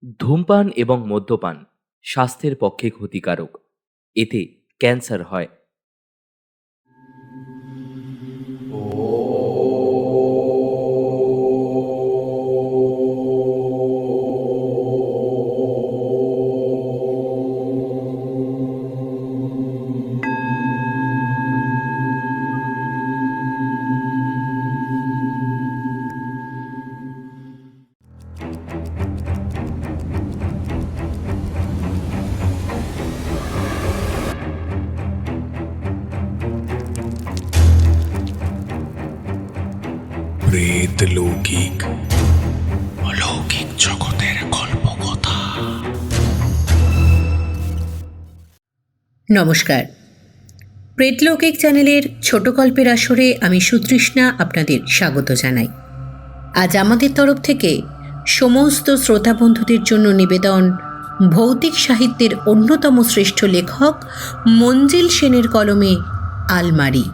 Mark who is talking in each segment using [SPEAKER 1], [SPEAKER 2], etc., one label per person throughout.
[SPEAKER 1] ধূমপান এবং মদ্যপান স্বাস্থ্যের পক্ষে ক্ষতিকারক। এতে ক্যান্সার হয়।
[SPEAKER 2] প্রেত লৌকিক অলৌকিক জগতের গল্পকথা।
[SPEAKER 3] নমস্কার, প্রেতলৌকিক চ্যানেলের ছোট গল্পের আসরে আমি সুতৃষ্ণা আপনাদের স্বাগত জানাই। আজ আমাদের তরফ থেকে সমস্ত শ্রোতা বন্ধুদের জন্য নিবেদন ভৌতিক সাহিত্যের অন্যতম শ্রেষ্ঠ লেখক মঞ্জিল সেনের কলমে আলমারি।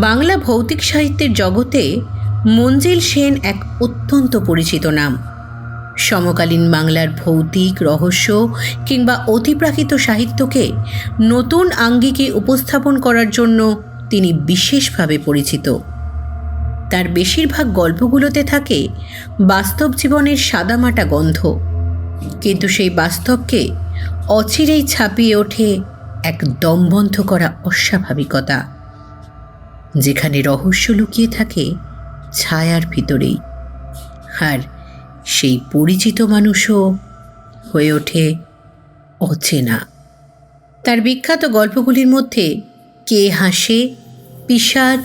[SPEAKER 3] বাংলা ভৌতিক সাহিত্যের জগতে মঞ্জিল সেন এক অত্যন্ত পরিচিত নাম। সমকালীন বাংলার ভৌতিক রহস্য কিংবা অতিপ্রাকৃত সাহিত্যকে নতুন আঙ্গিকে উপস্থাপন করার জন্য তিনি বিশেষভাবে পরিচিত। তার বেশিরভাগ গল্পগুলোতে থাকে বাস্তব জীবনের সাদামাটা গন্ধ, কিন্তু সেই বাস্তবকে অচিরেই ছাপিয়ে ওঠে এক দমবন্ধ করা অস্বাভাবিকতা, যেখানে রহস্য লুকিয়ে থাকে ছায়ার ভিতরেই। আর সেই পরিচিত মানুষও হয়ে ওঠে অচেনা। তার বিখ্যাত গল্পগুলির মধ্যে কে হাসে, পিশাচ,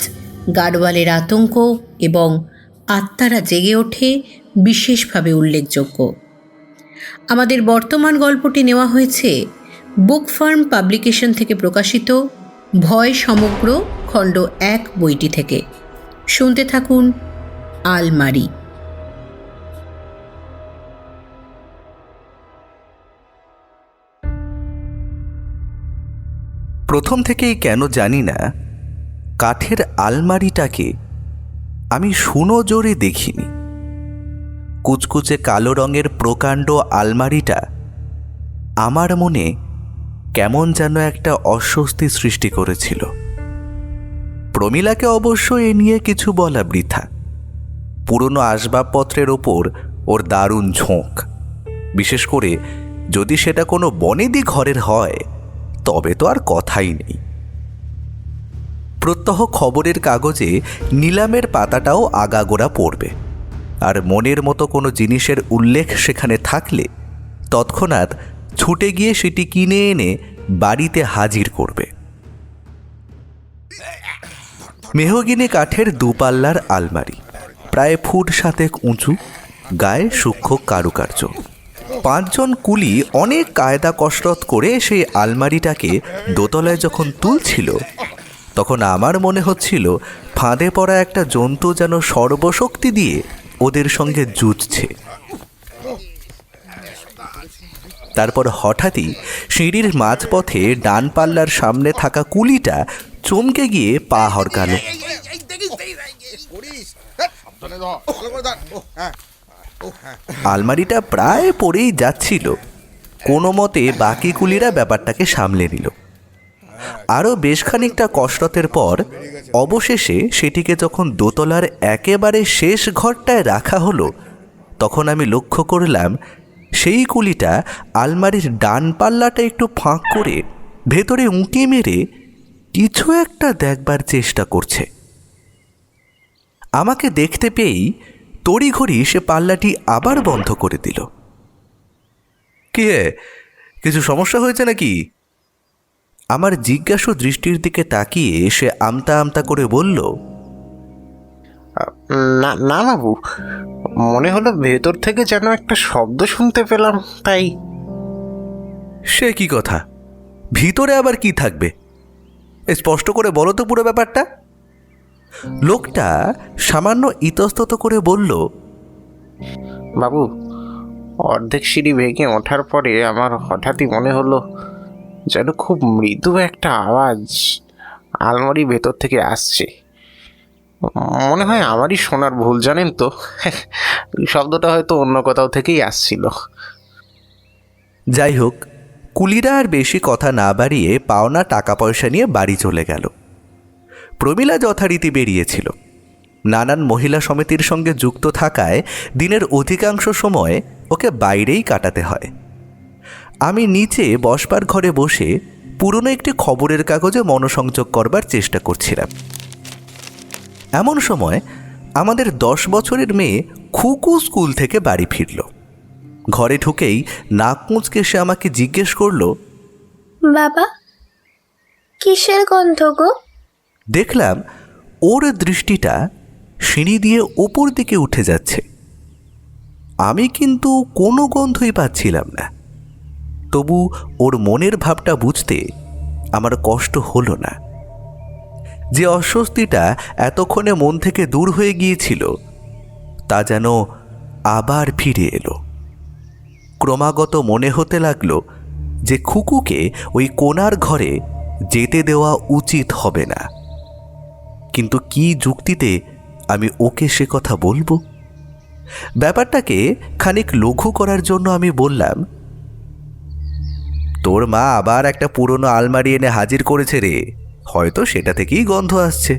[SPEAKER 3] গাড়োয়ালের আতঙ্ক এবং আত্মারা জেগে ওঠে বিশেষভাবে উল্লেখযোগ্য। আমাদের বর্তমান গল্পটি নেওয়া হয়েছে বুক ফার্ম পাবলিকেশন থেকে প্রকাশিত ভয় সমগ্র খণ্ড 1 বইটি থেকে। শুনতে থাকুন আলমারি।
[SPEAKER 4] প্রথম থেকেই কেন জানি না কাঠের আলমারিটাকে আমি সুনজরে দেখিনি। কুচকুচে কালো রঙের প্রকাণ্ড আলমারিটা আমার মনে কেমন যেন একটা অস্বস্তি সৃষ্টি করেছিল। প্রমীলাকে অবশ্য এ নিয়ে কিছু বলা বৃথা। পুরনো আসবাবপত্রের ওপর ওর দারুণ ঝোঁক, বিশেষ করে যদি সেটা কোনো বনেদি ঘরের হয় তবে তো আর কথাই নেই। প্রত্যহ খবরের কাগজে নিলামের পাতাটাও আগাগোড়া পড়বে, আর মনের মতো কোনো জিনিসের উল্লেখ সেখানে থাকলে তৎক্ষণাৎ ছুটে গিয়ে সেটি কিনে এনে বাড়িতে হাজির করবে। মেহগিনি কাঠের দুপাল্লার আলমারি, প্রায় ফুট 7 উঁচু, গায়ে সূক্ষ্ম কারুকার্য। 5 জন কুলি অনেক কায়দা কসরত করে সেই আলমারিটাকে দোতলায় যখন তুলছিল, তখন আমার মনে হচ্ছিল ফাঁদে পড়া একটা জন্তু যেন সর্বশক্তি দিয়ে ওদের সঙ্গে যুঝছে। তারপর হঠাৎই সিঁড়ির মাঝপথে ডান পাল্লার সামনে থাকা কুলিটা চমকে গিয়ে পা হরকাল। আলমারিটা প্রায় পড়েই যাচ্ছিল, কোনো মতে বাকি কুলিরা ব্যাপারটাকে সামলে নিল। আরও বেশ খানিকটা কসরতের পর অবশেষে সেটিকে যখন দোতলার একেবারে শেষ ঘরটায় রাখা হলো, তখন আমি লক্ষ্য করলাম সেই কুলিটা আলমারির ডান পাল্লাটা একটু ফাঁক করে ভেতরে উঁকি মেরে কিছু একটা দেখবার চেষ্টা করছে। আমাকে দেখতে পেয়েই তড়িঘড়ি সে পাল্লাটি আবার বন্ধ করে দিল। কি হে, কিছু সমস্যা হয়েছে নাকি? আমার জিজ্ঞাসু দৃষ্টির দিকে তাকিয়ে সে আমতা আমতা করে বলল,
[SPEAKER 5] না না বাবু, মনে হলো ভেতর থেকে যেন একটা শব্দ শুনতে পেলাম, তাই।
[SPEAKER 4] সে কি কথা? ভিতরে আবার কি থাকবে? স্পষ্ট করে বলো তো পুরো ব্যাপারটা। লোকটা সামান্য ইতস্তত করে বলল,
[SPEAKER 5] বাবু, অর্ধেক সিঁড়ি ভেঙে ওঠার পরে আমার হঠাৎই মনে হলো যেন খুব মৃদু একটা আওয়াজ আলমারি ভেতর থেকে আসছে। মনে হয় আমারই শোনার ভুল, জানেন তো। শব্দটা হয়তো অন্য কোথাও থেকেই আসছিল।
[SPEAKER 4] যাই হোক, কুলিরা আর বেশি কথা না বাড়িয়ে পাওনা টাকা পয়সা নিয়ে বাড়ি চলে গেল। প্রমীলা যথারীতি বেরিয়েছিল। নানান মহিলা সমিতির সঙ্গে যুক্ত থাকায় দিনের অধিকাংশ সময় ওকে বাইরেই কাটাতে হয়। আমি নিচে বসবার ঘরে বসে পুরনো একটি খবরের কাগজে মনোসংযোগ করবার চেষ্টা করছিলাম। এমন সময় আমাদের 10 বছরের মেয়ে খুকু স্কুল থেকে বাড়ি ফিরল। ঘরে ঢুকেই নাক মুচকে সে আমাকে জিজ্ঞেস করলো,
[SPEAKER 6] বাবা, কিসের গন্ধ গো?
[SPEAKER 4] দেখলাম ওর দৃষ্টিটা সিঁড়ি দিয়ে ওপর দিকে উঠে যাচ্ছে। আমি কিন্তু কোনো গন্ধই পাচ্ছিলাম না। তবু ওর মনের ভাবটা বুঝতে আমার কষ্ট হলো না। যে অস্বস্তিটা এতক্ষণে মন থেকে দূর হয়ে গিয়েছিল তা যেন আবার ফিরে এলো। ক্রমাগত মনে হতে লাগলো যে খুকুকে ওই কোণার ঘরে যেতে দেওয়া উচিত হবে না। কিন্তু কি যুক্তিতে আমি ওকে সে কথা বলবো? ব্যাপারটাকে খানিক লঘু করার জন্য আমি বললাম, তোর মা আবার একটা পুরনো আলমারি এনে হাজির করেছে রে, হয়তো সেটা থেকেই গন্ধ আসছে।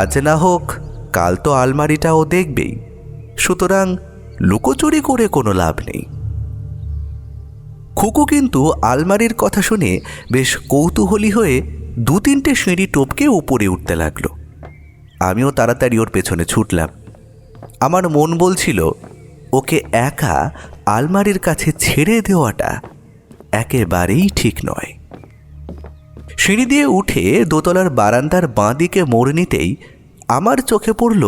[SPEAKER 4] আজ না হোক কাল তো আলমারিটা ও দেখবেই, সুতরাং লুকোচুরি করে কোনো লাভ নেই। খুকু কিন্তু আলমারির কথা শুনে বেশ কৌতূহলী হয়ে 2-3টে সিঁড়ি টপকে উপরে উঠতে লাগলো। আমিও তাড়াতাড়ি ওর পেছনে ছুটলাম। আমার মন বলছিল ওকে একা আলমারির কাছে ছেড়ে দেওয়াটা একেবারেই ঠিক নয়। সিঁড়ি দিয়ে উঠে দোতলার বারান্দার বাঁ দিকে মোড় নিতেই আমার চোখে পড়ল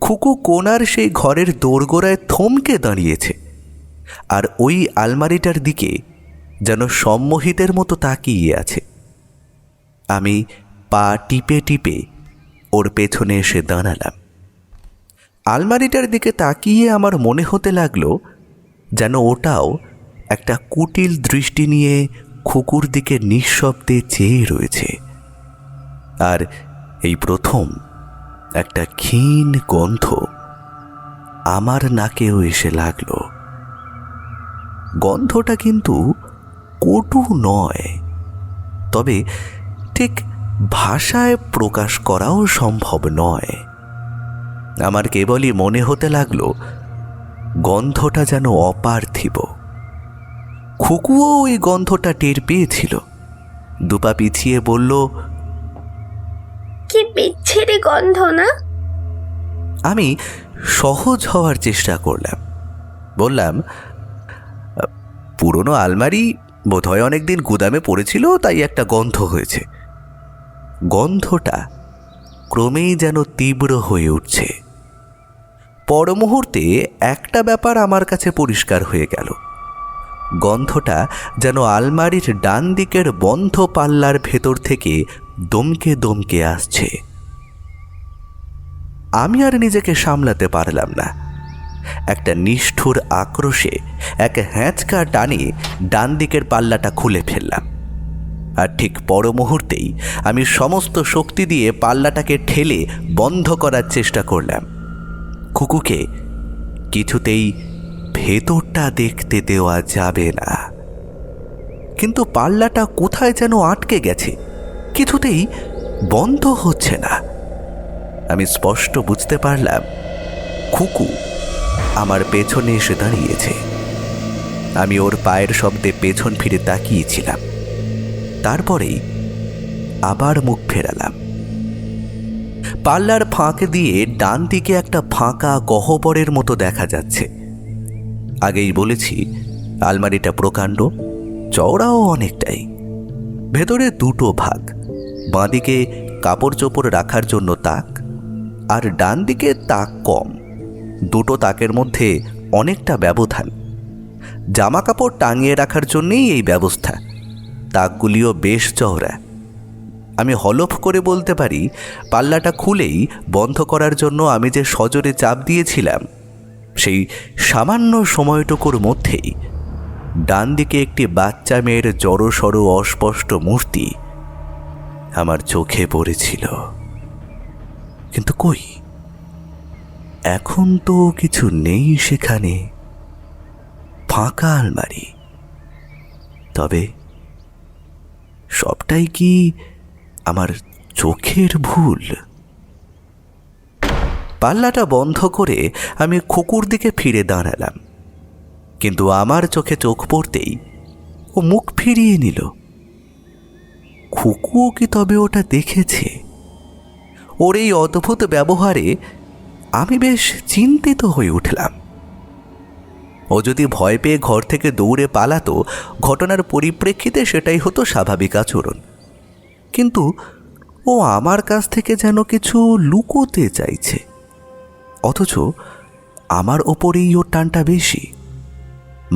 [SPEAKER 4] খুকু কোণার সেই ঘরের দোরগোড়ায় থমকে দাঁড়িয়েছে, আর ওই আলমারিটার দিকে যেন সম্মোহিতের মতো তাকিয়ে আছে। আমি পা টিপে টিপে ওর পেছনে এসে দাঁড়ালাম। আলমারিটার দিকে তাকিয়ে আমার মনে হতে লাগলো যেন ওটাও একটা কুটিল দৃষ্টি নিয়ে খুকুর দিকে নিঃশব্দে চেয়ে রয়েছে। আর এই প্রথম একটা ক্ষীণ গন্ধ আমার নাকেও এসে লাগলো। গন্ধটা কিন্তু কটু নয়, তবে ঠিক ভাষায় প্রকাশ করাও সম্ভব নয়। আমার কেবলই মনে হতে লাগলো গন্ধটা যেন অপার্থিব। খুকুও ওই গন্ধটা টের পেয়েছিল। দুপা পিছিয়ে বলল,
[SPEAKER 6] কি বিচ্ছিরি গন্ধ না?
[SPEAKER 4] আমি সহজ হওয়ার চেষ্টা করলাম। বললাম, পুরনো আলমারি বোধহয় অনেকদিন গুদামে পড়েছিল, তাই একটা গন্ধ হয়েছে। গন্ধটা ক্রমেই যেন তীব্র হয়ে উঠছে। পর মুহূর্তে একটা ব্যাপার আমার কাছে পরিষ্কার হয়ে গেল। গন্ধটা যেন আলমারির ডান দিকের বন্ধ পাল্লার ভেতর থেকে দমকে দমকে আসছে। আমি আর নিজেকে সামলাতে পারলাম না। একটা নিষ্ঠুর আক্রোশে এক হ্যাঁচকা টানে ডান দিকের পাল্লাটা খুলে ফেললাম। আর ঠিক পর মুহূর্তেই আমি সমস্ত শক্তি দিয়ে পাল্লাটাকে ঠেলে বন্ধ করার চেষ্টা করলাম। খুকুকে কিছুতেই ভেতরটা দেখতে দেওয়া যাবে না। কিন্তু পাল্লাটা কোথায় যেন আটকে গেছে, কিছুতেই বন্ধ হচ্ছে না। আমি স্পষ্ট বুঝতে পারলাম খুকু আমার পেছনে এসে দাঁড়িয়েছে। আমি ওর পায়ের শব্দে পেছন ফিরে তাকিয়েছিলাম। তারপরেই আবার মুখ ফেরালাম। পাল্লার ফাঁক দিয়ে ডান দিকে একটা ফাঁকা গহ্বরের মতো দেখা যাচ্ছে। আগেই বলেছি আলমারিটা প্রকাণ্ড, চওড়াও অনেকটাই। ভেতরে 2টো ভাগ, বাঁদিকে কাপড় চোপড় রাখার জন্য তাক, আর ডান দিকে তাক কম। 2টো তাকের মধ্যে অনেকটা ব্যবধান। জামা কাপড় টাঙিয়ে রাখার জন্যেই এই ব্যবস্থা। তাকগুলিও বেশ চওড়া। আমি হলফ করে বলতে পারি পাল্লাটা খুলেই বন্ধ করার জন্য আমি যে সজোরে চাপ দিয়েছিলাম, সেই সামান্য সময়টুকুর মধ্যেই ডান দিকে একটি বাচ্চা মেয়ের জড়সড় অস্পষ্ট মূর্তি আমার চোখে পড়েছিল। কিন্তু কই, এখন তো কিছু নেই সেখানে, ফাঁকা আলমারি। তবে সবটাই কি আমার চোখের ভুল? পাল্লাটা বন্ধ করে আমি খুকুর দিকে ফিরে দাঁড়ালাম, কিন্তু আমার চোখে চোখ পড়তেই ও মুখ ফিরিয়ে নিল। খুকুও কি তবে ওটা দেখেছে? ওর এই অদ্ভুত ব্যবহারে আমি বেশ চিন্তিত হয়ে উঠলাম। ও যদি ভয় পেয়ে ঘর থেকে দৌড়ে পালাতো, ঘটনার পরিপ্রেক্ষিতে সেটাই হতো স্বাভাবিক আচরণ। কিন্তু ও আমার কাছ থেকে যেন কিছু লুকোতে চাইছে, অথচ আমার ওপরেই ওর টানটা বেশি।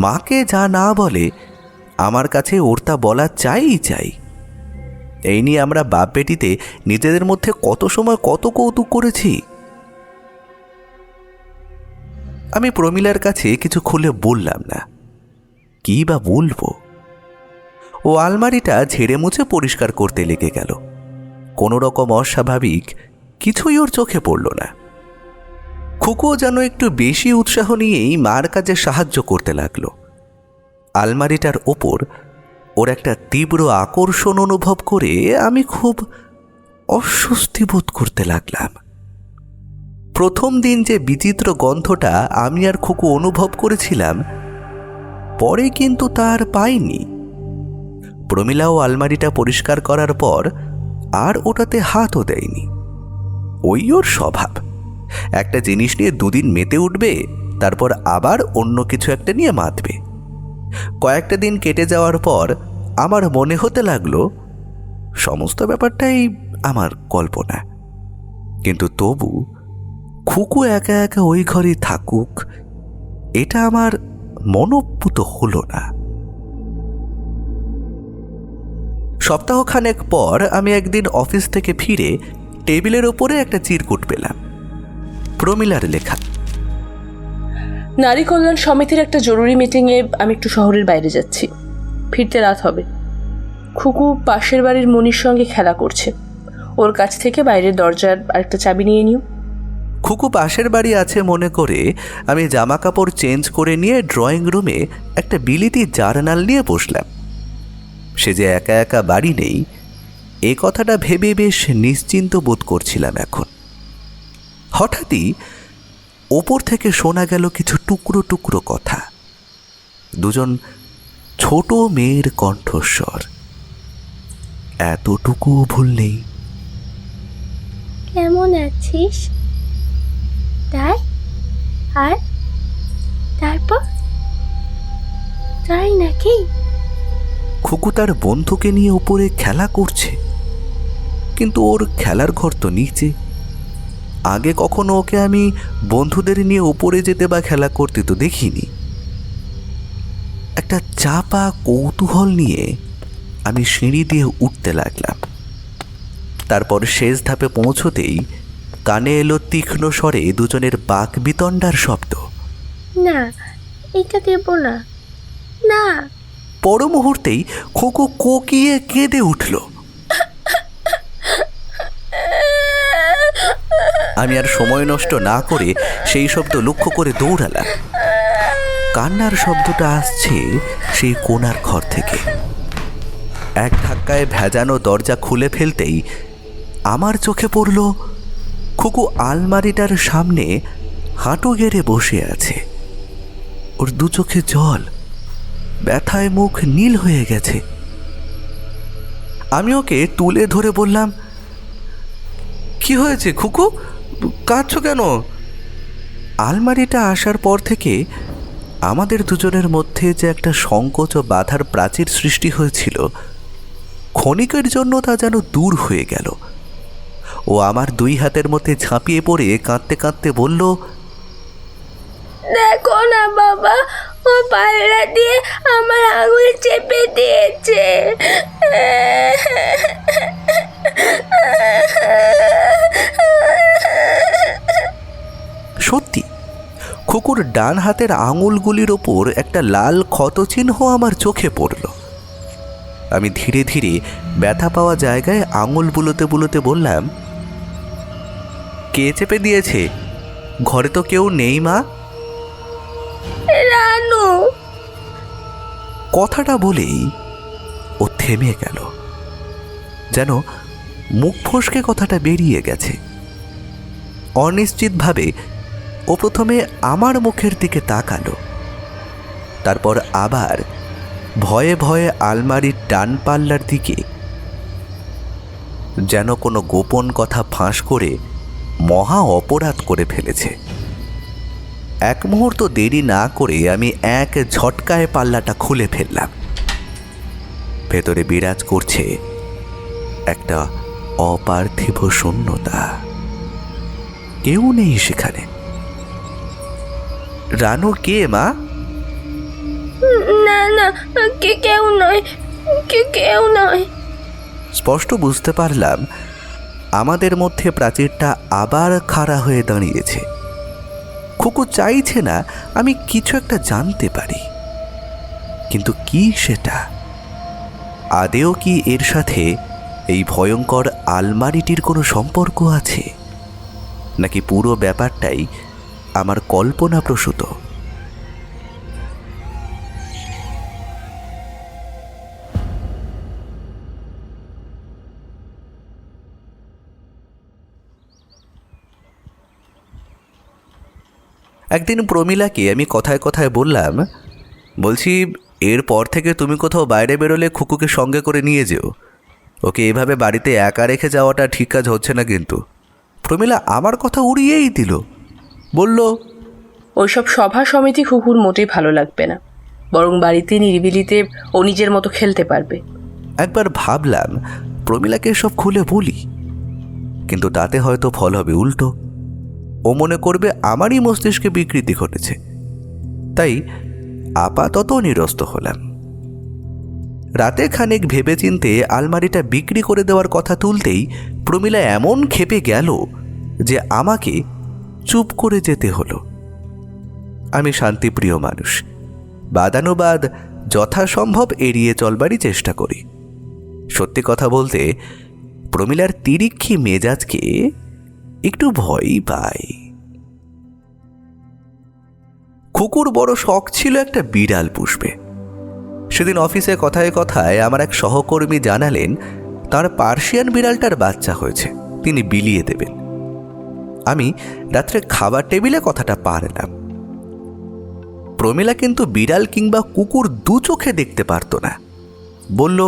[SPEAKER 4] মাকে যা না বলে আমার কাছে ওর তা বলা চাই। এই নিয়ে আমরা বাপ বেটিতে নিজেদের মধ্যে কত সময় কত কৌতুক করেছি। আমি প্রমিলার কাছে কিছু খুলে বললাম না, কি বা বলবো। ও আলমারিটা ঝেড়ে মুছে পরিষ্কার করতে লেগে গেল। কোনো রকম অস্বাভাবিক কিছুই ওর চোখে পড়ল না। খুকুও যেন একটু বেশি উৎসাহ নিয়েই মার কাজে সাহায্য করতে লাগলো। আলমারিটার ওপর ওর একটা তীব্র আকর্ষণ অনুভব করে আমি খুব অস্বস্তি বোধ করতে লাগলাম। প্রথম দিন যে বিচিত্র গন্ধটা আমি আর খুকু অনুভব করেছিলাম, পরে কিন্তু তার পাইনি। প্রমিলাও আলমারিটা পরিষ্কার করার পর আর ওটাতে হাতও দেয়নি। ওই ওর স্বভাব, একটা জিনিস নিয়ে দুদিন মেতে উঠবে, তারপর আবার অন্য কিছু একটা নিয়ে মাতবে। কয়েকটা দিন কেটে যাওয়ার পর আমার মনে হতে লাগলো সমস্ত ব্যাপারটাই আমার কল্পনা। কিন্তু তবু খুকু একা একা ওই ঘরে থাকুক, এটা আমার মনোপুত হলো না। সপ্তাহখানেক পর আমি একদিন অফিস থেকে ফিরে টেবিলের ওপরে একটা চিরকুট পেলাম, প্রমিলার লেখা।
[SPEAKER 7] নারী কল্যাণ সমিতির একটা জরুরি মিটিংয়ে আমি একটু শহরের বাইরে যাচ্ছি, ফিরতে রাত হবে। খুকু পাশের বাড়ির মনির সঙ্গে খেলা করছে, ওর কাছ থেকে বাইরের দরজার আরেকটা চাবি নিয়ে নিও।
[SPEAKER 4] খুকু পাশের বাড়ি আছে মনে করে আমি জামা কাপড় চেঞ্জ করে নিয়ে ড্রয়িং রুমে একটা বিলিতি জার্নাল নিয়ে বসলাম। সে যে একা একা বাড়ি নেই, এ কথাটা ভেবে বেশ নিশ্চিন্ত বোধ করছিলাম এখন। হঠাৎই ওপর থেকে শোনা গেল কিছু টুকরো টুকরো কথা, দুজন ছোট মেয়ের কণ্ঠস্বর। এতটুকুও ভুল নেই।
[SPEAKER 6] কেমন আছিস? তাই? আর তারপর? তাই নাকি?
[SPEAKER 4] খুকু তার বন্ধুকে নিয়ে উপরে খেলা করছে, কিন্তু ওর খেলার ঘর তো নিচে। আগে কখনো ওকে আমি বন্ধুদের নিয়ে উপরে যেতে বা খেলা করতে তো দেখিনি। একটা চাপা কৌতূহল নিয়ে আমি সিঁড়ি দিয়ে উঠতে লাগলাম। তারপর শেষ ধাপে পৌঁছতেই কানে এলো তীক্ষ্ণ স্বরে দুজনের বাক বিতণ্ডার শব্দ।
[SPEAKER 6] না, এটা দেব না, না।
[SPEAKER 4] পর মুহূর্তেই খুকু কোকিয়ে কেঁদে উঠল। আমি আর সময় নষ্ট না করে সেই শব্দ লক্ষ্য করে দৌড়ালাম। কান্নার শব্দটা আসছে সেই কোণার ঘর থেকে। এক ধাক্কায় ভেজানো দরজা খুলে ফেলতেই আমার চোখে পড়ল খুকু আলমারিটার সামনে হাঁটু গেড়ে বসে আছে। ওর দু চোখে জল, ব্যথায় মুখ নীল হয়ে গেছে। আমি ওকে তুলে ধরে বললাম, কি হয়েছে খুকু, কাঁদছো কেন? আলমারিটা আসার পর থেকে আমাদের দুজনের মধ্যে যে একটা সংকোচ ও বাধার প্রাচীর সৃষ্টি হয়েছিল, ক্ষণিকের জন্য তা যেন দূর হয়ে গেল। ও আমার দুই হাতের মধ্যে ঝাঁপিয়ে পড়ে কাঁদতে কাঁদতে বলল,
[SPEAKER 6] দেখো না বাবা, ও পাল্লা দিয়ে আমার আঙুল চেপে দিয়েছে।
[SPEAKER 4] সত্যি খুকুর ডান হাতের আঙুলগুলির ওপর একটা লাল ক্ষতচিহ্ন আমার চোখে পড়ল। আমি ধীরে ধীরে ব্যথা পাওয়া জায়গায় আঙুল বুলোতে বুলোতে বললাম, কে চেপে দিয়েছে? ঘরে তো কেউ নেই মা।
[SPEAKER 6] রানু।
[SPEAKER 4] কথাটা বলেই ও থেমে গেল, যেন মুখ ফসকে কথাটা বেরিয়ে গেছে। অনিশ্চিতভাবে ও প্রথমে আমার মুখের দিকে তাকালো, তারপর আবার ভয়ে ভয়ে আলমারির ডান পাল্লার দিকে, যেন কোনো গোপন কথা ফাঁস করে মহা অপরাধ করে ফেলেছে। এক মুহূর্ত দেরি না করে আমি এক ঝটকায় পাল্লাটা খুলে ফেললাম। ভেতরে বিরাজ করছে একটা অপার্থিব শূন্যতা। কেউ নেই সেখানে। রানু কে মা?
[SPEAKER 6] না না, কেউ নয়, কেউ নয়।
[SPEAKER 4] স্পষ্ট বুঝতে পারলাম আমাদের মধ্যে প্রাচীরটা আবার খাড়া হয়ে দাঁড়িয়েছে। খুকু চাইছে না আমি কিছু একটা জানতে পারি, কিন্তু কি সেটা? আদেও কি এর সাথে এই ভয়ঙ্কর আলমারিটির কোনো সম্পর্ক আছে, নাকি পুরো ব্যাপারটাই আমার কল্পনাপ্রসূত? একদিন প্রমীলাকে আমি কথায় কথায় বললাম, বলছি এরপর থেকে তুমি কোথাও বাইরে বেরোলে খুকুকে সঙ্গে করে নিয়ে যেও। ওকে এভাবে বাড়িতে একা রেখে যাওয়াটা ঠিক কাজ হচ্ছে না কিন্তু। প্রমীলা আমার কথা উড়িয়েই দিল, বলল,
[SPEAKER 7] ওইসব সভা সমিতি খুকুর মোটেই ভালো লাগবে না, বরং বাড়িতে নিরিবিলিতে ও নিজের মতো খেলতে পারবে।
[SPEAKER 4] একবার ভাবলাম প্রমীলাকে সব খুলে বলি, কিন্তু তাতে হয়তো ফল হবে উল্টো। ও মনে করবে আমারই মস্তিষ্কে বিকৃতি ঘটেছে। তাই আপাতত নিরস্ত হলাম। রাতে খানিক ভেবেচিন্তে আলমারিটা বিক্রি করে দেওয়ার কথা তুলতেই প্রমীলা এমন ক্ষেপে গেল যে আমাকে চুপ করে যেতে হলো। আমি শান্তিপ্রিয় মানুষ, বাদানুবাদ যথাসম্ভব এড়িয়ে চলবারই চেষ্টা করি। সত্যি কথা বলতে প্রমীলার তিরিক্ষি মেজাজকে একটু ভয়ই পাই। খুকুর বড় শখ ছিল একটা বিড়াল পুষবে। সেদিন অফিসে কথায় কথায় আমার এক সহকর্মী জানালেন তার পার্সিয়ান বিড়ালটার বাচ্চা হয়েছে, তিনি বিলিয়ে দেবেন। আমি রাত্রে খাবার টেবিলে কথাটা পারলাম। প্রমীলা কিন্তু বিড়াল কিংবা কুকুর দু চোখে দেখতে পারত না। বলল,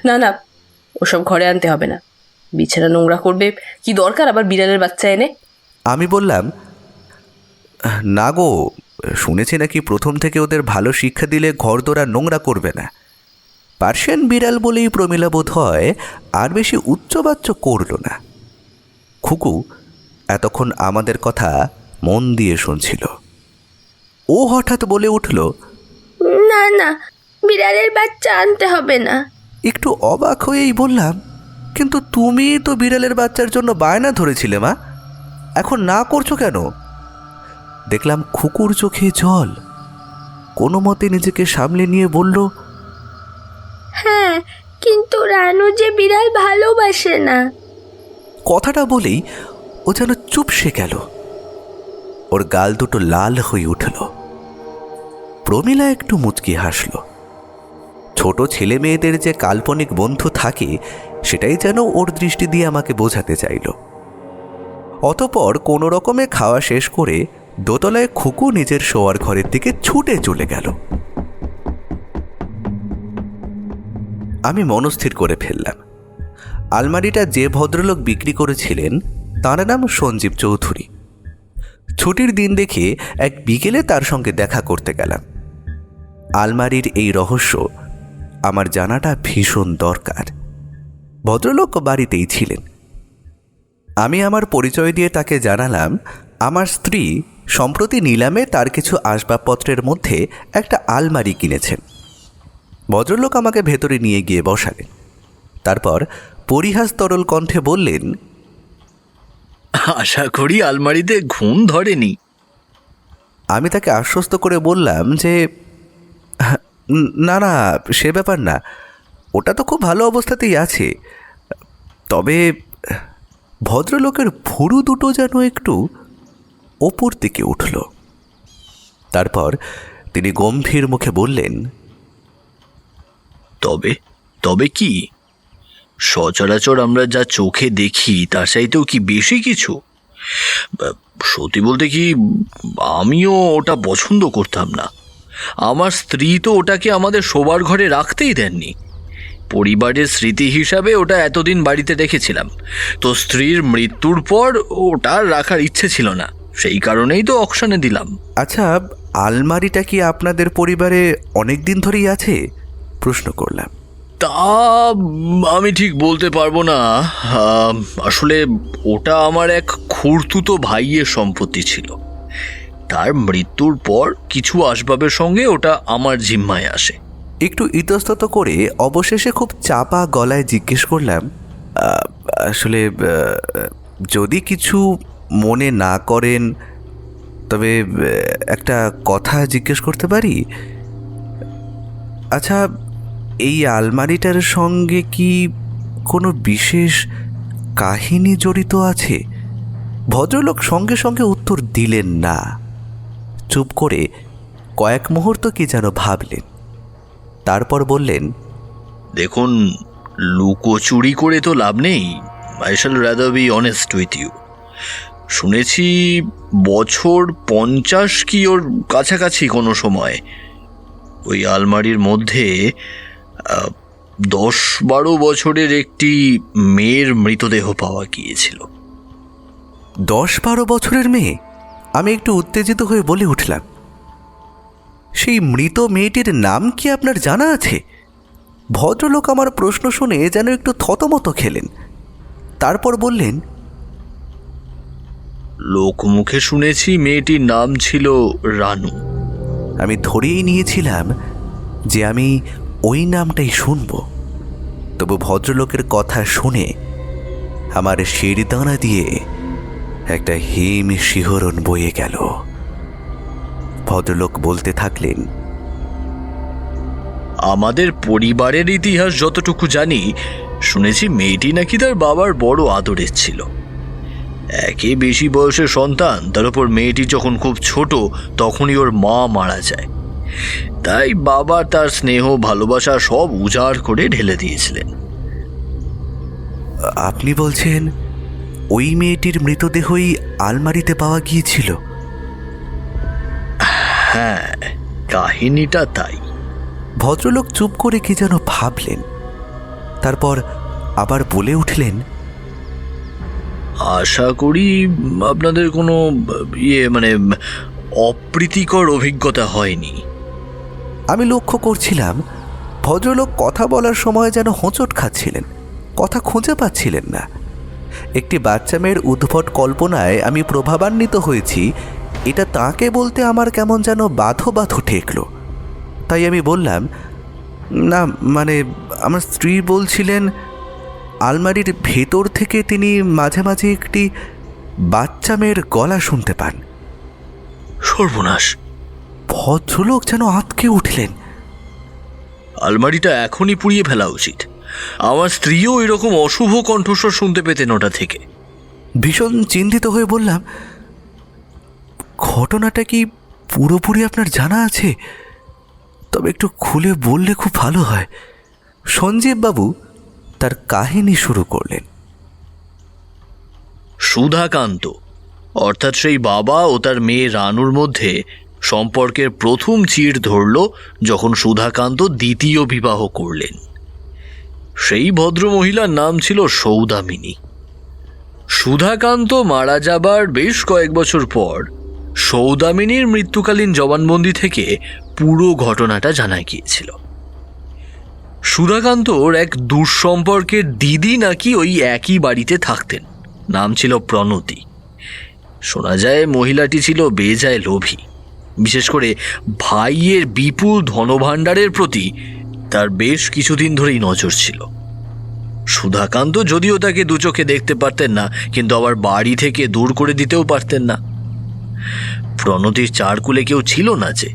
[SPEAKER 7] না না, ওসব ঘরে আনতে হবে না, বিছানা নোংরা করবে, কি দরকার আবার বিড়ালের বাচ্চা এনে।
[SPEAKER 4] আমি বললাম, না গো, শুনেছি নাকি প্রথম থেকে ওদের ভালো শিক্ষা দিলে ঘরদোর আর নোংরা করবে না। পার্সিয়ান বিড়াল বলেই প্রমীলা বোধ হয় আর বেশি উচ্চবাচ্য করল না। খুকু এতক্ষণ আমাদের কথা মন দিয়ে শুনছিল। ও হঠাৎ বলে উঠল,
[SPEAKER 6] না না, বিড়ালের বাচ্চা আনতে হবে না।
[SPEAKER 4] একটু অবাক হয়েই বললাম, কিন্তু তুমি তো বিড়ালের বাচ্চার জন্য বায়না ধরেছিলে মা, এখন না করছো কেন? দেখলাম খুকুর চোখে জল। কোনো মতে নিজেকে সামলে নিয়ে বলল,
[SPEAKER 6] হ্যাঁ, কিন্তু রানু যে বিড়াল ভালোবাসে না।
[SPEAKER 4] কথাটা বলেই ও যেন চুপসে গেল। ওর গাল দুটো লাল হয়ে উঠল। প্রমীলা একটু মুচকি হাসল। ছোট ছেলে মেয়েদের যে কাল্পনিক বন্ধু থাকে সেটাই যেন ওর দৃষ্টি দিয়ে আমাকে বোঝাতে চাইল। অতঃপর কোনো রকমে খাওয়া শেষ করে দোতলায় খুকু নিজের শোয়ার ঘরের দিকে ছুটে চলে গেল। আমি মনস্থির করে ফেললাম, আলমারিটা যে ভদ্রলোক বিক্রি করেছিলেন তার নাম সঞ্জীব চৌধুরী। ছুটির দিন দেখে এক বিকেলে তার সঙ্গে দেখা করতে গেলাম। আলমারির এই রহস্য আমার জানাটা ভীষণ দরকার। ভদ্রলোক বাড়িতেই ছিলেন। আমি আমার পরিচয় দিয়ে তাকে জানালাম আমার স্ত্রী সম্প্রতি নিলামে তার কিছু আসবাবপত্রের মধ্যে একটা আলমারি কিনেছেন। ভদ্রলোক আমাকে ভেতরে নিয়ে গিয়ে বসালেন। তারপর পরিহাস তরল কণ্ঠে বললেন,
[SPEAKER 8] আশা করি আলমারিতে ঘুম ধরেনি।
[SPEAKER 4] আমি তাকে আশ্বস্ত করে বললাম যে না না, সে ব্যাপার না, ওটা তো খুব ভালো অবস্থাতেই আছে। তবে ভদ্রলোকের ভুরু দুটো যেন একটু ওপর দিকে উঠল। তারপর তিনি গম্ভীর মুখে বললেন,
[SPEAKER 8] তবে তবে কি? সচরাচর আমরা যা চোখে দেখি তার চাইতেও কি বেশি কিছু? সত্যি বলতে কি, আমিও ওটা পছন্দ করতাম না। আমার স্ত্রী তো ওটাকে আমাদের শোবার ঘরে রাখতেই দেননি। পরিবারের স্মৃতি হিসাবে ওটা এতদিন বাড়িতে রেখেছিলাম, তো স্ত্রীর মৃত্যুর পর ওটা রাখার ইচ্ছে ছিল না, সেই কারণেই তো অকশনে দিলাম।
[SPEAKER 4] আচ্ছা, আলমারিটা কি আপনাদের পরিবারে অনেক দিন ধরেই আছে? প্রশ্ন করলাম।
[SPEAKER 8] তা আমি ঠিক বলতে পারবো না। আসলে ওটা আমার এক খুড়তুতো ভাইয়ের সম্পত্তি ছিল। তার মৃত্যুর পর কিছু আসবাবের সঙ্গে ওটা আমার জিম্মায় আসে।
[SPEAKER 4] একটু ইতস্তত করে অবশেষে খুব চাপা গলায় জিজ্ঞেস করলাম, আসলে যদি কিছু মনে না করেন তবে একটা কথা জিজ্ঞেস করতে পারি? আচ্ছা, এই আলমারিটার সঙ্গে কি কোনো বিশেষ কাহিনী জড়িত আছে? ভদ্রলোক সঙ্গে সঙ্গে উত্তর দিলেন না। চুপ করে কয়েক মুহূর্ত কি যেন ভাবলেন, তারপর বললেন,
[SPEAKER 8] দেখুন, লুকোচুরি করে তো লাভ নেই। I shall rather be honest with you. শুনেছি বছর 50 কি ওর কাছাকাছি কোনো সময় ওই আলমারির মধ্যে 10-12 বছরের একটি মেয়ের মৃতদেহ পাওয়া গিয়েছিল।
[SPEAKER 4] 10-12 বছরের মেয়ে? আমি একটু উত্তেজিত হয়ে বলে উঠলাম, সেই মৃত মেয়েটির নাম কি আপনার জানা আছে? ভদ্রলোক আমার প্রশ্ন শুনে যেন একটু থতমত খেলেন। তারপর বললেন,
[SPEAKER 8] লোকমুখে শুনেছি মেয়েটির নাম ছিল রানু।
[SPEAKER 4] আমি ধরেই নিয়েছিলাম যে আমি ওই নামটাই শুনব। তবু ভদ্রলোকের কথা শুনে আমার শিরদাঁড়া দিয়ে একটা হিম শিহরণ বয়ে গেল। ভদ্রলোক বলতে থাকলেন,
[SPEAKER 8] আমাদের পরিবারের ইতিহাস যতটুকু জানি, শুনেছি মেয়েটি নাকি তার বাবার বড় আদরের ছিল। একে বেশি বয়সের সন্তান, তার উপর মেয়েটি যখন খুব ছোট তখনই ওর মা মারা যায়। তাই বাবা তার স্নেহ ভালোবাসা সব উজাড় করে ঢেলে দিয়েছিলেন।
[SPEAKER 4] আপনি বলছেন ওই মেয়েটির মৃতদেহই আলমারিতে পাওয়া গিয়েছিল?
[SPEAKER 8] হ্যাঁ, কাহিনীটা তাই।
[SPEAKER 4] ভদ্রলোক চুপ করে কি যেন ভাবলেন, তারপর আবার বলে উঠলেন,
[SPEAKER 8] আশা করি আপনাদের কোনো অপ্রীতিকর অভিজ্ঞতা হয়নি।
[SPEAKER 4] আমি লক্ষ্য করছিলাম ভদ্রলোক কথা বলার সময় যেন হোঁচট খাচ্ছিলেন, কথা খুঁজে পাচ্ছিলেন না। একটি বাচ্চা মেয়ের উদ্ভট কল্পনায় আমি প্রভাবান্বিত হয়েছি, এটা তাকে বলতে আমার কেমন যেন বাধো বাধো ঠেকল। তাই আমি বললাম, না মানে আমার স্ত্রী বলছিলেন আলমারির ভেতর থেকে তিনি মাঝে মাঝে একটি বাচ্চা মেয়ের গলা শুনতে পান।
[SPEAKER 8] সর্বনাশ!
[SPEAKER 4] ভদ্রলোক যেন আঁতকে উঠলেন।
[SPEAKER 8] আলমারিটা এখনই পুড়িয়ে ফেলা উচিত। আমার স্ত্রীও এরকম অশুভ কণ্ঠস্বর শুনতে পেতেন ওটা থেকে।
[SPEAKER 4] ভীষণ চিন্তিত হয়ে বললাম, ঘটনাটা কি পুরোপুরি আপনার জানা আছে? তবে একটু খুলে বললে খুব ভালো হয়। সঞ্জীব বাবু তার কাহিনী শুরু করলেন।
[SPEAKER 8] সুধাকান্ত, অর্থাৎ সেই বাবা ও তার মেয়ে রানুর মধ্যে সম্পর্কের প্রথম চিড় ধরল যখন সুধাকান্ত দ্বিতীয় বিবাহ করলেন। সেই ভদ্রমহিলার নাম ছিল সৌদামিনী। সুধাকান্ত মারা যাবার বেশ কয়েক বছর পর সৌদামিনীর মৃত্যুকালীন জবানবন্দি থেকে পুরো ঘটনাটা জানা গিয়েছিল। সুধাকান্তর এক দুঃসম্পর্কের দিদি নাকি ওই একই বাড়িতে থাকতেন, নাম ছিল প্রণতি। শোনা যায় মহিলাটি ছিল বেজায় লোভী, বিশেষ করে ভাইয়ের বিপুল ধনভাণ্ডারের প্রতি তার বেশ কিছুদিন ধরেই নজর ছিল। সুধাকান্ত যদিও তাকে দু চোখে দেখতে পারতেন না, কিন্তু আবার বাড়ি থেকে দূর করে দিতেও পারতেন না। প্রণতির চারকুলে কেউ ছিল না যে।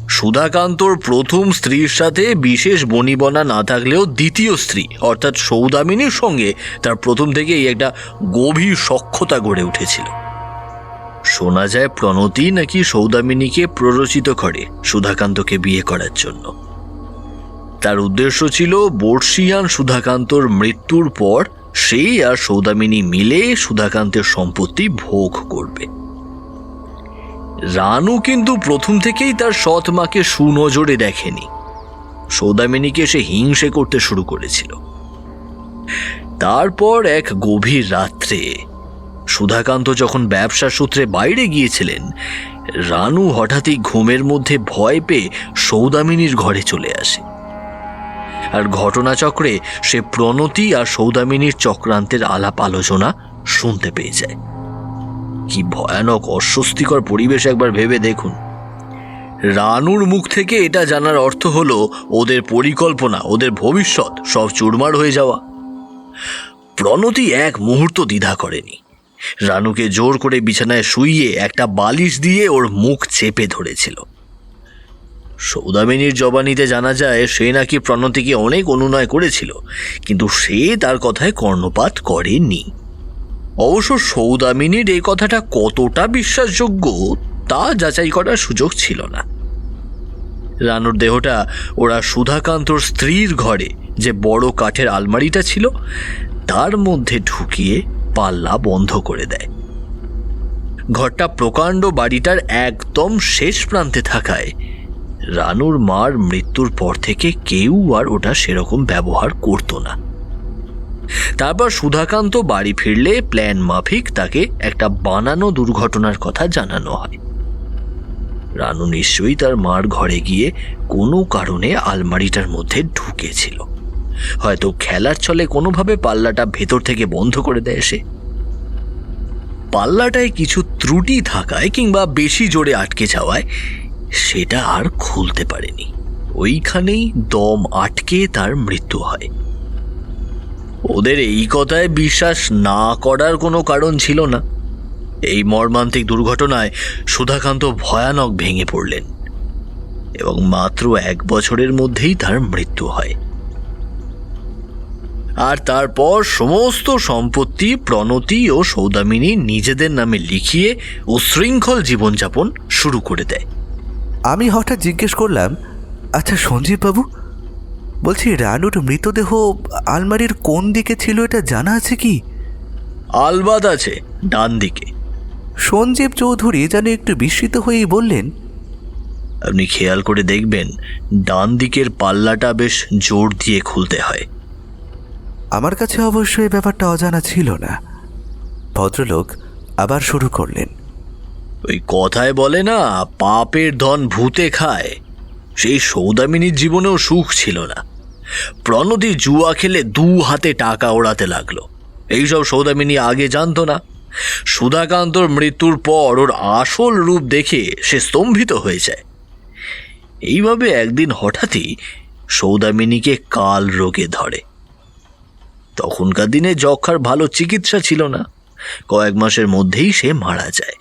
[SPEAKER 8] সুধাকান্তর প্রথম স্ত্রীর সাথে বিশেষ বনিবনা না থাকলেও দ্বিতীয় স্ত্রী অর্থাৎ সৌদামিনীর সঙ্গে তার প্রথম থেকেই একটা গভীর সখ্যতা গড়ে উঠেছিল। শোনা যায় প্রণতি নাকি সৌদামিনীকে প্ররোচিত করে সুধাকান্তকে বিয়ে করার জন্য। তার উদ্দেশ্য ছিল বর্ষিয়ান সুধাকান্তর মৃত্যুর পর সেই আর সৌদামিনী মিলে সুধাকান্তের সম্পত্তি ভোগ করবে। রানু কিন্তু প্রথম থেকেই তার সৎ মাকে সুনজরে দেখেনি। সৌদামিনীকে সে হিংসে করতে শুরু করেছিল। তারপর এক গভীর রাত্রে সুধাকান্ত যখন ব্যবসা সূত্রে বাইরে গিয়েছিলেন, রানু হঠাৎই ঘুমের মধ্যে ভয় পেয়ে সৌদামিনীর ঘরে চলে আসে। আর ঘটনাচক্রে সে প্রণতি আর সৌদামিনীর চক্রান্তের আলাপ আলোচনা শুনতে পেয়ে যায়। কি ভয়ানক অস্বস্তিকর পরিবেশ একবার ভেবে দেখুন। রানুর মুখ থেকে এটা জানার অর্থ হলো ওদের পরিকল্পনা, ওদের ভবিষ্যৎ সব চুরমার হয়ে যাওয়া। প্রণতি এক মুহূর্ত দ্বিধা করেনি। রানুকে জোর করে বিছানায় শুইয়ে একটা বালিশ দিয়ে ওর মুখ চেপে ধরেছিল। সৌদামিনীর জবানিতে জানা যায় সে নাকি প্রণতিকে অনেক অনুনয় করেছিল, কিন্তু সে তার কথায় কর্ণপাত করেনি। অবশ্য সৌদামিনীর এই কথাটা কতটা বিশ্বাসযোগ্য তা যাচাই করার সুযোগ ছিল না। রানুর দেহটা ওরা সুধাকান্তর স্ত্রীর ঘরে যে বড় কাঠের আলমারিটা ছিল তার মধ্যে ঢুকিয়ে পাল্লা বন্ধ করে দেয়। ঘরটা প্রকাণ্ড বাড়িটার একদম শেষ প্রান্তে থাকায় রানুর মার মৃত্যুর পর থেকে কেউ আর ওটা সেরকম ব্যবহার করত না। তারপর সুধাকান্ত বাড়ি ফিরলে প্ল্যান মাফিক তাকে একটা বানানো দুর্ঘটনার কথা জানানো হয়। রানু নিশ্চয়ই তার মার ঘরে গিয়ে কোনো কারণে আলমারিটার মধ্যে ঢুকেছিল। হয়তো খেলার ছলে কোনোভাবে পাল্লাটা ভেতর থেকে বন্ধ করে দেয় সে। পাল্লাটায় কিছু ত্রুটি থাকায় কিংবা বেশি জোরে আটকে যাওয়ায় সেটা আর খুলতে পারেনি। ওইখানেই দম আটকে তার মৃত্যু হয়। ওদের এই কথায় বিশ্বাস না করার কোনো কারণ ছিল না। এই মর্মান্তিক দুর্ঘটনায় সুধাকান্ত ভয়ানক ভেঙে পড়লেন এবং মাত্র 1 বছরের মধ্যেই তার মৃত্যু হয়। আর তারপর সমস্ত সম্পত্তি প্রণতি ও সৌদামিনী নিজেদের নামে লিখিয়ে উশৃঙ্খল জীবনযাপন শুরু করে দেয়।
[SPEAKER 4] আমি হঠাৎ জিজ্ঞেস করলাম, আচ্ছা সঞ্জীব বাবু, বলছি রানুর মৃতদেহ আলমারির কোন দিকে ছিল এটা জানা আছে কি?
[SPEAKER 8] আলবাদ আছে, ডান দিকে।
[SPEAKER 4] সঞ্জীব চৌধুরী যেন একটু বিস্মিত হয়েই বললেন,
[SPEAKER 8] আপনি খেয়াল করে দেখবেন ডান দিকের পাল্লাটা বেশ জোর দিয়ে খুলতে হয়।
[SPEAKER 4] আমার কাছে অবশ্য এই ব্যাপারটা অজানা ছিল না। ভদ্রলোক আবার শুরু করলেন,
[SPEAKER 8] ওই কথায় বলে না, পাপের ধন ভূতে খায়। সেই সৌদামিনীর জীবনেও সুখ ছিল না। প্রণতি জুয়া খেলে 2 হাতে টাকা ওড়াতে লাগলো। এইসব সৌদামিনী আগে জানতো না। সুধাকান্তর মৃত্যুর পর ওর আসল রূপ দেখে সে স্তম্ভিত হয়ে যায়। এইভাবে একদিন হঠাৎই সৌদামিনীকে কাল রোগে ধরে। তখনকার দিনে যক্ষার ভালো চিকিৎসা ছিল না। কয়েক মাসের মধ্যেই সে মারা যায়।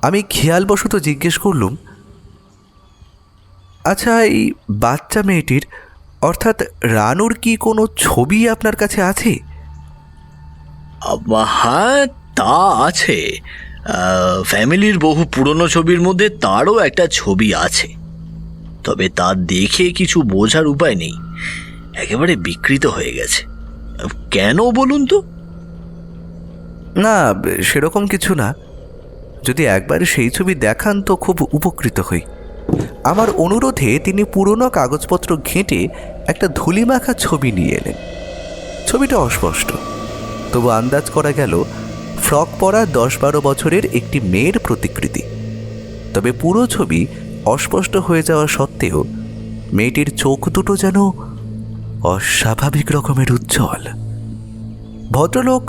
[SPEAKER 4] আমি খেয়ালবশত জিজ্ঞেস করলুম, আচ্ছা এই বাচ্চা মেয়েটির অর্থাৎ রানুর কি কোনো ছবি আপনার কাছে আছে?
[SPEAKER 8] হ্যাঁ, তা আছে। ফ্যামিলির বহু পুরনো ছবির মধ্যে তারও একটা ছবি আছে। তবে তা দেখে কিছু বোঝার উপায় নেই, একেবারে বিকৃত হয়ে গেছে। কেন বলুন তো?
[SPEAKER 4] না, সেরকম কিছু না। যদি একবার সেই ছবি দেখান তো খুব উপকৃত হই। আমার অনুরোধে তিনি পুরনো কাগজপত্র ঘেঁটে একটা ধুলিমাখা ছবি নিয়ে এলেন। ছবিটা অস্পষ্ট, তবু আন্দাজ করা গেল ফ্রক পরা 10-12 বছরের একটি মেয়ের প্রতিকৃতি। তবে পুরো ছবি অস্পষ্ট হয়ে যাওয়া সত্ত্বেও মেয়েটির চোখ দুটো যেন অস্বাভাবিক রকমের উজ্জ্বল। ভদ্রলোক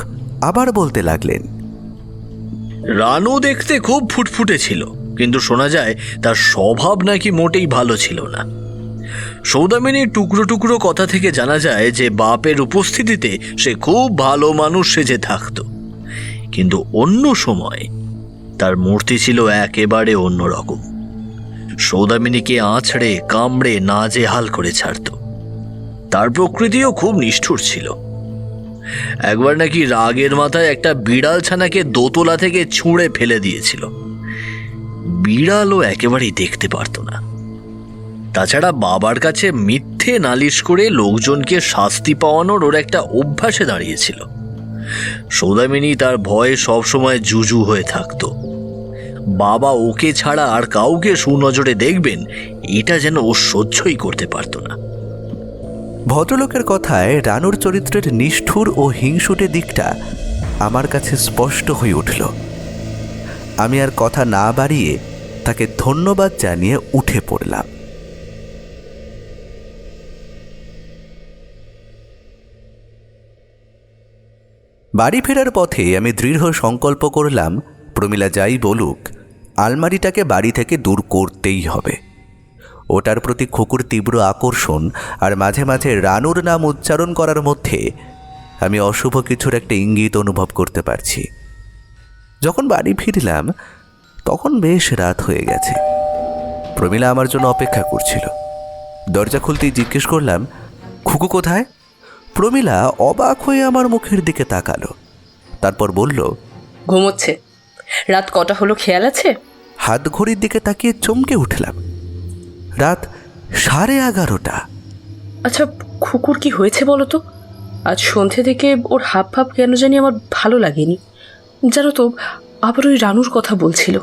[SPEAKER 4] আবার বলতে লাগলেন,
[SPEAKER 8] রানু দেখতে খুব ফুটফুটে ছিল, কিন্তু শোনা যায় তার স্বভাব নাকি মোটেই ভালো ছিল না। সৌদামিনীর টুকরো টুকরো কথা থেকে জানা যায় যে বাপের উপস্থিতিতে সে খুব ভালো মানুষ সেজে থাকত, কিন্তু অন্য সময় তার মূর্তি ছিল একেবারে অন্যরকম। সৌদামিনীকে আঁচড়ে কামড়ে নাজেহাল করে ছাড়ত। তার প্রকৃতিও খুব নিষ্ঠুর ছিল। একবার নাকি রাগের মাথায় একটা বিড়াল ছানাকে দোতলা থেকে ছুঁড়ে ফেলে দিয়েছিল। বিড়ালও একেবারেই দেখতে পারত না। তাছাড়া বাবার কাছে মিথ্যে নালিশ করে লোকজনকে শাস্তি পাওয়ানোর ওর একটা অভ্যাসে দাঁড়িয়েছিল। সৌদামিনী তার ভয়ে সবসময় জুজু হয়ে থাকত। বাবা ওকে ছাড়া আর কাউকে সুনজরে দেখবেন এটা যেন ও সহ্যই করতে পারত না।
[SPEAKER 4] ভদ্রলোকের কথায় রানুর চরিত্রের নিষ্ঠুর ও হিংসুটে দিকটা আমার কাছে স্পষ্ট হয়ে উঠল। আমি আর কথা না বাড়িয়ে তাকে ধন্যবাদ জানিয়ে উঠে পড়লাম। বাড়ি ফেরার পথে আমি দৃঢ় সংকল্প করলাম, প্রমীলা যাই বলুক, আলমারিটাকে বাড়ি থেকে দূর করতেই হবে। ওটার প্রতি খুকুর তীব্র আকর্ষণ আর মাঝে মাঝে রানুর নাম উচ্চারণ করার মধ্যে আমি অশুভ কিছুর একটা ইঙ্গিত অনুভব করতে পারছি। যখন বাড়ি ফিরলাম তখন বেশ রাত হয়ে গেছে। প্রমীলা আমার জন্য অপেক্ষা করছিল। দরজা খুলতেই জিজ্ঞেস করলাম, খুকু কোথায়? প্রমীলা অবাক হয়ে আমার মুখের দিকে তাকালো, তারপর বলল,
[SPEAKER 7] ঘুমোচ্ছে। রাত কটা হলো খেয়াল আছে?
[SPEAKER 4] হাত ঘড়ির দিকে তাকিয়ে চমকে উঠলাম। রাত 11:30।
[SPEAKER 7] আচ্ছা, খুকুর কি হয়েছে বলো তো? আজ সন্ধ্যে থেকে ওর হাব ভাব কেন জানি আমার ভালো লাগেনি। জানো তো, আবার ওই রানুর কথা বলছিল।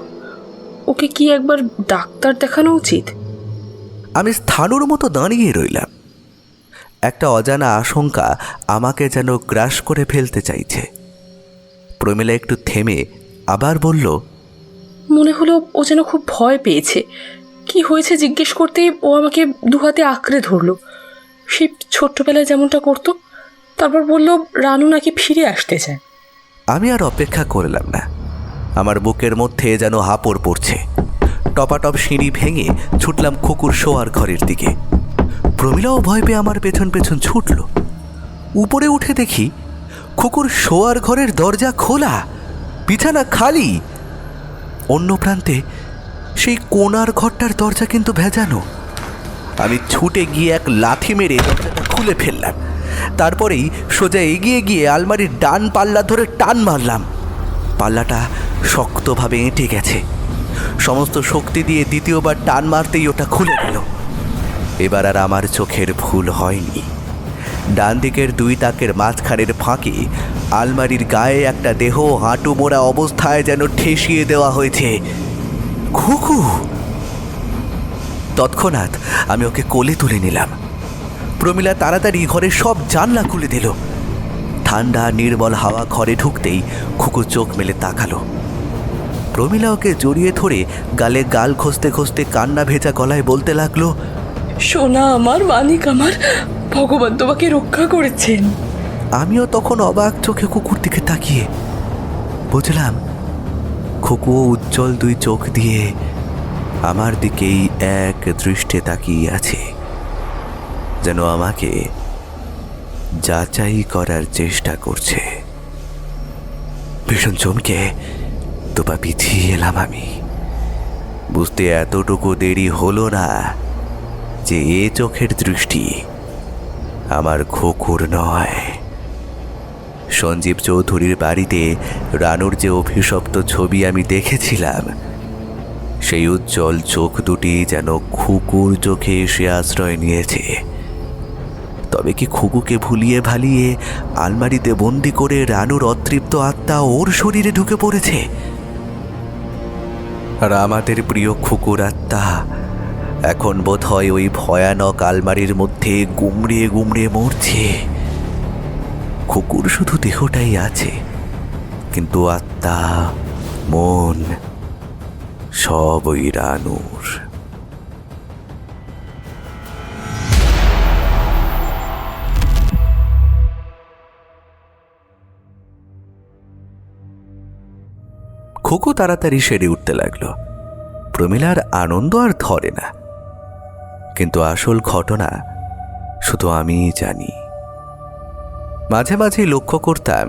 [SPEAKER 7] ওকে কি একবার ডাক্তার দেখানো উচিত?
[SPEAKER 4] আমি স্থানুর মতো দাঁড়িয়ে রইলাম। একটা অজানা আশঙ্কা আমাকে যেন গ্রাস করে ফেলতে চাইছে। প্রমীলা একটু থেমে আবার বলল,
[SPEAKER 7] মনে হলো ও যেন খুব ভয় পেয়েছে। কি হয়েছে জিজ্ঞেস করতে ও আমাকে দুহাতে আঁকড়ে ধরলো, সেই ছোট্টবেলায় যেমনটা করতো। তারপর বলল রানু নাকি ফিরে আসতে চায়।
[SPEAKER 4] আমি আর অপেক্ষা করলাম না। আমার বুকের মধ্যে যেন হাঁপড় পড়ছে। টপাটপ সিঁড়ি ভেঙে ছুটলাম খুকুর শোয়ার ঘরের দিকে। প্রমীলাও ভয় পেয়ে আমার পেছন পেছন ছুটল। উপরে উঠে দেখি খুকুর শোয়ার ঘরের দরজা খোলা, বিছানা খালি। অন্য প্রান্তে সেই কোণার ঘরটার দরজা কিন্তু ভেজানো। আমি ছুটে গিয়ে এক লাথি মেরে দরজাটা খুলে ফেললাম। তারপরেই সোজা এগিয়ে গিয়ে আলমারির ডান পাল্লা ধরে টান মারলাম। পাল্লাটা শক্তভাবে এঁটে গেছে। সমস্ত শক্তি দিয়ে দ্বিতীয়বার টান মারতেই ওটা খুলে গেল। এবার আর আমার চোখের ভুল হয়নি। ডান দিকের দুই তাকের মাঝখানের ফাঁকে আলমারির গায়ে একটা দেহ হাঁটু মোড়া অবস্থায় যেন ঠেসিয়ে দেওয়া হয়েছে। খুকু! তৎক্ষণাৎ আমি ওকে কোলে তুলে নিলাম। প্রমীলা তাড়াতাড়ি ঘরের সব জানলা খুলে দিল। ঠান্ডা নির্মল হাওয়া ঘরে ঢুকতেই খুকু চোখ মেলে তাকালো। প্রমীলা ওকে জড়িয়ে ধরে গালে গাল ঘষতে ঘষতে কান্না ভেজা গলায় বলতে লাগলো,
[SPEAKER 7] সোনা আমার, মানিক আমার, ভগবান তোমাকে রক্ষা করেছেন।
[SPEAKER 4] আমিও তখন অবাক চোখে কুকুর দিকে তাকিয়ে বুঝলাম খুকুও উজ্জ্বল দুই চোখ দিয়ে আমার দিকেই এক দৃষ্টে তাকিয়ে আছে, যেন আমাকে যাচাই করার চেষ্টা করছে। ভীষণ চমকে দুপা পিছিয়ে এলাম আমি। বুঝতে এতটুকু দেরি হলো না যে এ চোখের দৃষ্টি আমার খুকুর নয়। সঞ্জীব চৌধুরীর বাড়িতে রানুর যে অভিশপ্ত ছবি আমি দেখেছিলাম, সেই উজ্জ্বল চোখ দুটি যেন খুকুর চোখে এসে আশ্রয় নিয়েছে। তবে কি খুকুকে ভুলিয়ে ভালিয়ে আলমারিতে বন্দি করে রানুর অতৃপ্ত আত্মা ওর শরীরে ঢুকে পড়েছে? আর আমাদের প্রিয় খুকুর আত্মা এখন বোধ হয় ওই ভয়ানক আলমারির মধ্যে গুমড়িয়ে গুমড়িয়ে মরছে। খুকুর শুধু দেহটাই আছে, কিন্তু আত্মা, মন সব ওই রানুর। খুকু তাড়াতাড়ি সেরে উঠতে লাগলো। প্রমীলার আনন্দ আর ধরে না, কিন্তু আসল ঘটনা শুধু আমিই জানি। মাঝে মাঝে লক্ষ্য করতাম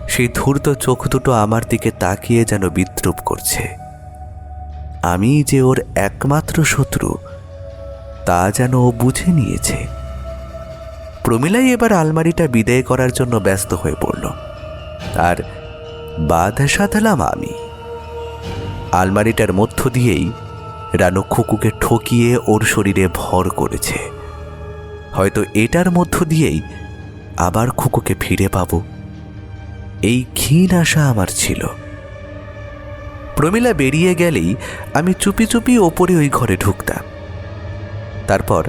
[SPEAKER 4] সেই ধূর্ত চোখ দুটো আমার দিকে তাকিয়ে যেন বিদ্রুপ করছে। আমি যে ওর একমাত্র শত্রু তা যেন ও বুঝে নিয়েছে। প্রমীলাই এবার আলমারিটা বিদায় করার জন্য ব্যস্ত হয়ে পড়ল, আর বাধা সাধলাম আমি। আলমারিটার মধ্য দিয়েই রানু খুকুকে ঠকিয়ে ওর শরীরে ভর করেছে। হয়তো এটার মধ্য দিয়েই আবার খুকুকে ফিরে পাব, এই ক্ষীণ আশা আমার ছিল। প্রমীলা বেরিয়ে গেলেই আমি চুপি চুপি ওপরে ওই ঘরে ঢুকতাম। তারপর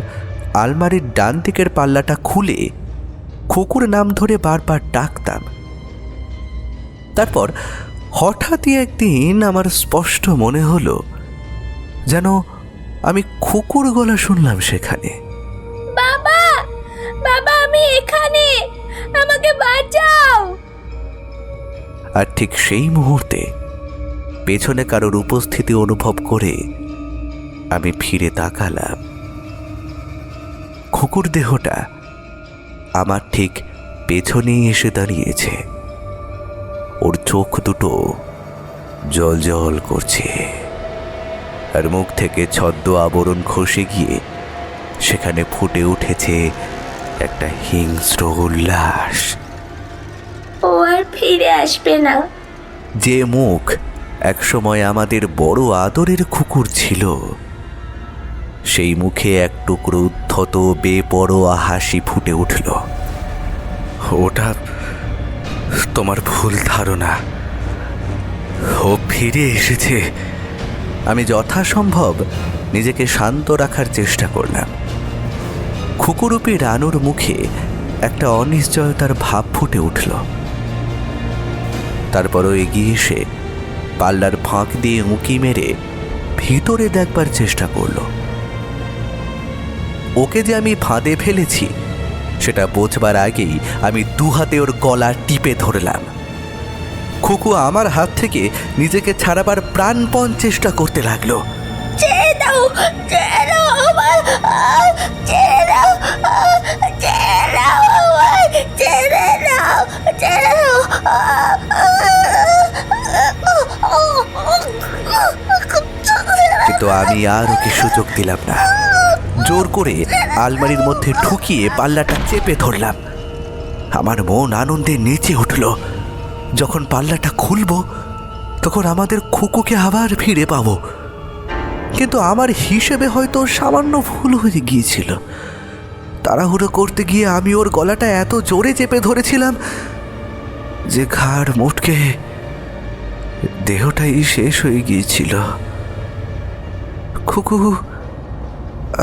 [SPEAKER 4] আলমারির ডান দিকের পাল্লাটা খুলে খুকুর নাম ধরে বারবার ডাকতাম। তারপর হঠাৎই একদিন আমার স্পষ্ট মনে হলো যেন আমি খুকুর গলা শুনলাম সেখানে।
[SPEAKER 6] বাবা, বাবা আমি এখানে, আমাকে বাঁচাও।
[SPEAKER 4] আর ঠিক সেই মুহূর্তে পেছনে কারোর উপস্থিতি অনুভব করে আমি ফিরে তাকালাম। খুকুর দেহটা আমার ঠিক পেছনেই এসে দাঁড়িয়েছে। ওর চোখ দুটো জল জল করছে, আর মুখ থেকে ছদ্ম আবরণ খসে গিয়ে সেখানে ফুটে উঠেছে একটা হিংস্র উল্লাস।
[SPEAKER 6] ও আর ফিরে আসবে না।
[SPEAKER 4] যে মুখ একসময় আমাদের বড় আদরের খুকুর ছিল, সেই মুখে এক টুকরো উদ্ধত বেপরোয়া হাসি ফুটে উঠল। ওটা তোমার ভুল ধারণা, ও ফিরে এসেছে। আমি যথাসম্ভব নিজেকে শান্ত রাখার চেষ্টা করলাম। খুকুরূপী রানুর মুখে একটা অনিশ্চয়তার ভাব ফুটে উঠল। তারপরও এগিয়ে এসে পাল্লার ফাঁক দিয়ে উঁকি মেরে ভিতরে দেখবার চেষ্টা করল। ওকে যে আমি ফাঁদে ফেলেছি সেটা বোঝবার আগেই আমি দুহাতে ওর গলা টিপে ধরলাম। খুকু আমার হাত থেকে নিজেকে ছাড়াবার প্রাণপণ চেষ্টা করতে লাগলো।
[SPEAKER 6] ছেড়ে দাও, ছেড়ে দাও আমার, ছেড়ে দাও, ছেড়ে দাও আমার, ছেড়ে দাও, ছেড়ে দাও।
[SPEAKER 4] কিন্তু আমি আর ওকে সুযোগ দিলাম না। জোর করে আলমারির মধ্যে ঢুকিয়ে পাল্লাটা চেপে ধরলাম। আমার মন আনন্দে নেচে উঠল। যখন পাল্লাটা খুলব তখন আমাদের খুকুকে আবার ফিরে পাবো। কিন্তু আমার হিসেবে হয়তো সামান্য ভুল হয়ে গিয়েছিল। তাড়াহুড়ো করতে গিয়ে আমি ওর গলাটা এত জোরে চেপে ধরেছিলাম যে ঘাড় মুটকে দেহটাই শেষ হয়ে গিয়েছিল। খুকু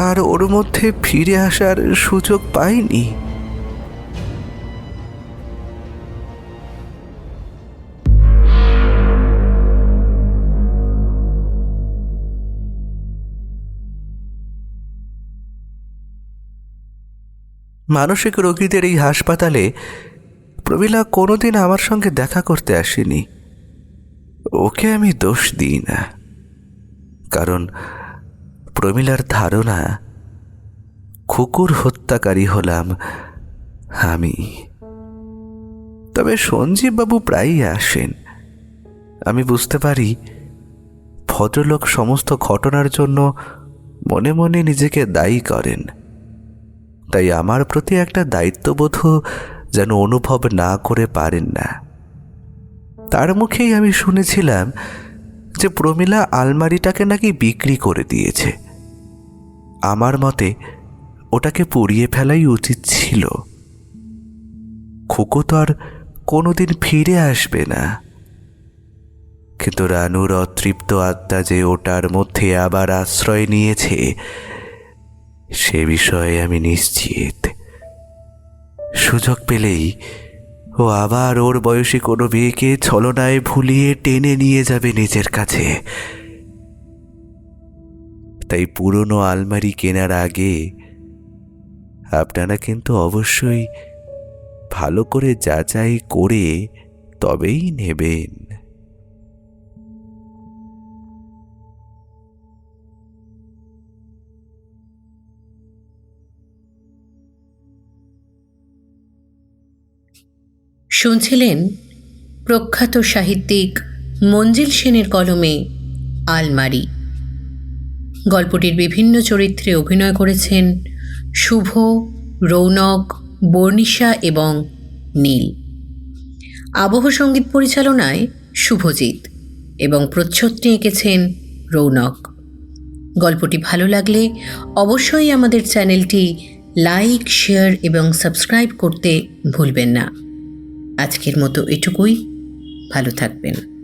[SPEAKER 4] আর ওর মধ্যে ফিরে আসার সুযোগ পাইনি। মানসিক রোগীদের এই হাসপাতালে প্রমীলা কোনোদিন আমার সঙ্গে দেখা করতে আসেনি। ওকে আমি দোষ দিই না, কারণ প্রমীলার ধারণা খুকুর হত্যাকারী হলাম আমি। তবে সঞ্জীববাবু প্রায়ই আসেন। আমি বুঝতে পারি ভদ্রলোক সমস্ত ঘটনার জন্য মনে মনে নিজেকে দায়ী করেন। তাই আমার প্রতি একটা দায়িত্ববোধ যেন অনুভব না করে পারেন না। তার মুখেই আমি শুনেছিলাম যে প্রমীলা আলমারিটাকে নাকি বিক্রি করে দিয়েছে। আমার মতে ওটাকে পুড়িয়ে ফেলাই উচিত ছিল। খুকু তো আর কোনোদিন ফিরে আসবে না। কিন্তু রানুর অতৃপ্ত আত্মা যে ওটার মধ্যে আবার আশ্রয় নিয়েছে সে বিষয়ে আমি নিশ্চিত। সুযোগ পেলেই ও আবার ওর বয়সী কোনো মেয়েকে ছলনায় ভুলিয়ে টেনে নিয়ে যাবে নিজের কাছে। তাই পুরনো আলমারি কেনার আগে আপনারা কিন্তু অবশ্যই ভালো করে যাচাই করে তবেই নেবেন।
[SPEAKER 3] শুনছিলেন প্রখ্যাত সাহিত্যিক মঞ্জিল সেনের কলমে আলমারি, গল্পটির বিভিন্ন চরিত্রে অভিনয় করেছেন শুভ, রৌনক, বর্ণিশা এবং নীল। আবহ সঙ্গীত পরিচালনায় শুভজিৎ এবং প্রচ্ছদটি এঁকেছেন রৌনক। গল্পটি ভালো লাগলে অবশ্যই আমাদের চ্যানেলটি লাইক, শেয়ার এবং সাবস্ক্রাইব করতে ভুলবেন না। আজকের মতো এটুকুই। ভালো থাকবেন।